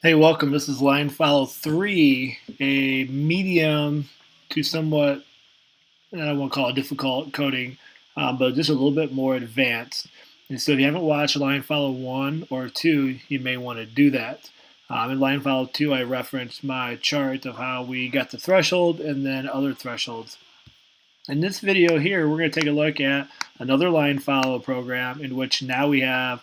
Hey, welcome. This is line follow 3, a medium to somewhat, I don't want to call it difficult coding, but just a little bit more advanced. And so if you haven't watched line follow 1 or 2, you may want to do that. In line follow 2, I referenced my chart of how we got the threshold and then other thresholds. In this video here, we're going to take a look at another line follow program in which now we have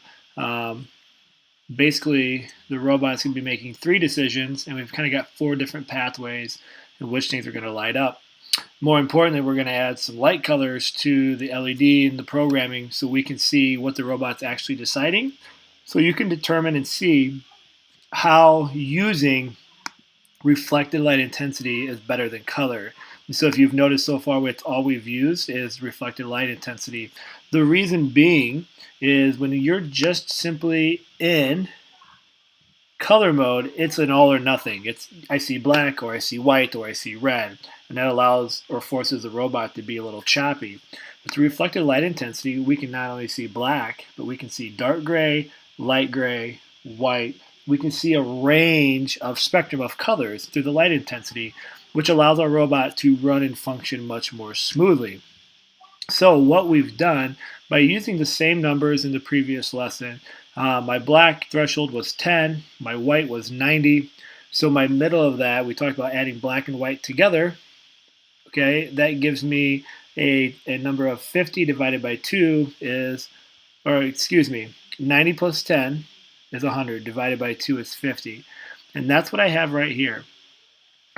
basically the robot's going to be making 3 decisions, and we've kind of got 4 different pathways in which things are going to light up. More importantly, we're going to add some light colors to the LED and the programming so we can see what the robot's actually deciding, so you can determine and see how using reflected light intensity is better than color. And so if you've noticed so far, with all we've used is reflected light intensity. The reason being is when you're just simply in color mode, it's an all or nothing. It's I see black or I see white or I see red, and that allows or forces the robot to be a little choppy. With the reflected light intensity, we can not only see black, but we can see dark gray, light gray, white. We can see a range of spectrum of colors through the light intensity, which allows our robot to run and function much more smoothly. So what we've done, by using the same numbers in the previous lesson, my black threshold was 10, my white was 90. So my middle of that, we talked about adding black and white together. Okay, that gives me a number of 50 divided by 2 is, or excuse me, 90 plus 10 is 100, divided by 2 is 50. And that's what I have right here.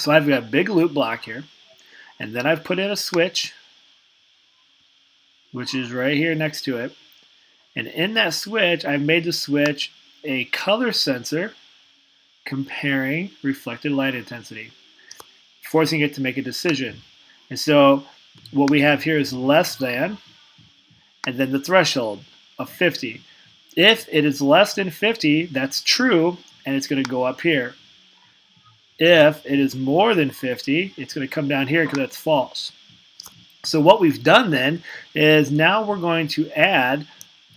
So I've got a big loop block here, and then I've put in a switch, which is right here next to it. And in that switch, I've made the switch a color sensor comparing reflected light intensity, forcing it to make a decision. And so what we have here is less than, and then the threshold of 50. If it is less than 50, that's true, and it's going to go up here. If it is more than 50, it's going to come down here because that's false. So what we've done then is now we're going to add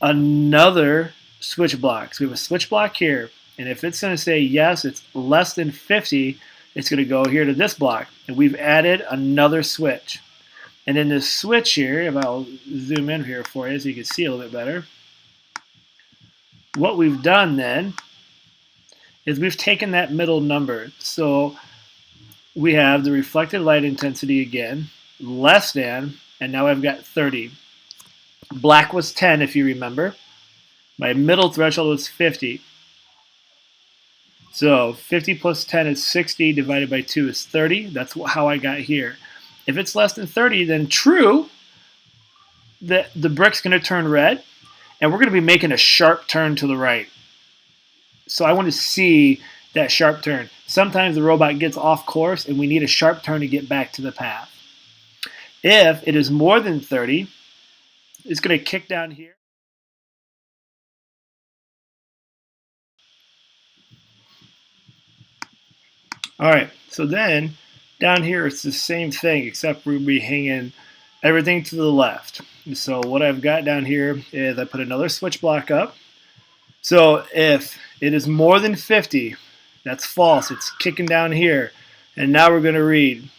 another switch block. So we have a switch block here, and if it's going to say yes, it's less than 50, it's going to go here to this block. And we've added another switch. And in this switch here, if I'll zoom in here for you so you can see a little bit better, what we've done then is we've taken that middle number. So we have the reflected light intensity again, less than, and now I've got 30. Black was 10, if you remember. My middle threshold was 50. So 50 plus 10 is 60, divided by 2 is 30. That's how I got here. If it's less than 30, then true, the brick's going to turn red, and we're going to be making a sharp turn to the right. So I want to see that sharp turn. Sometimes the robot gets off course, and we need a sharp turn to get back to the path. If it is more than 30, it's going to kick down here. All right, so then down here it's the same thing, except we'll be hanging everything to the left. So what I've got down here is I put another switch block up. So if it is more than 50, that's false. It's kicking down here. And now we're going to read.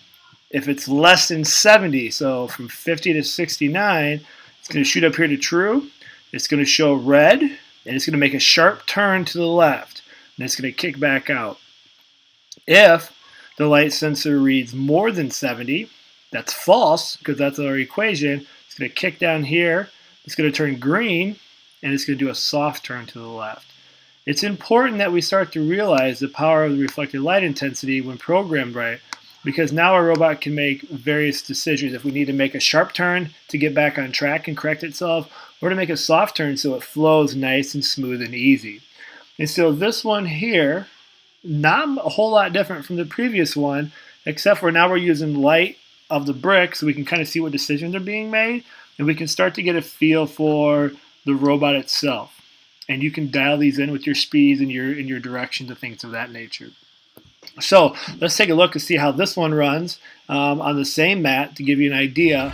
If it's less than 70, so from 50 to 69, it's going to shoot up here to true. It's going to show red, and it's going to make a sharp turn to the left. And it's going to kick back out. If the light sensor reads more than 70, that's false because that's our equation. It's going to kick down here. It's going to turn green, and it's going to do a soft turn to the left. It's important that we start to realize the power of the reflected light intensity when programmed right, because now our robot can make various decisions. If we need to make a sharp turn to get back on track and correct itself, or to make a soft turn so it flows nice and smooth and easy. And so this one here, not a whole lot different from the previous one, except for now we're using light of the brick so we can kind of see what decisions are being made, and we can start to get a feel for the robot itself. And you can dial these in with your speeds and your directions and things of that nature. So let's take a look and see how this one runs on the same mat to give you an idea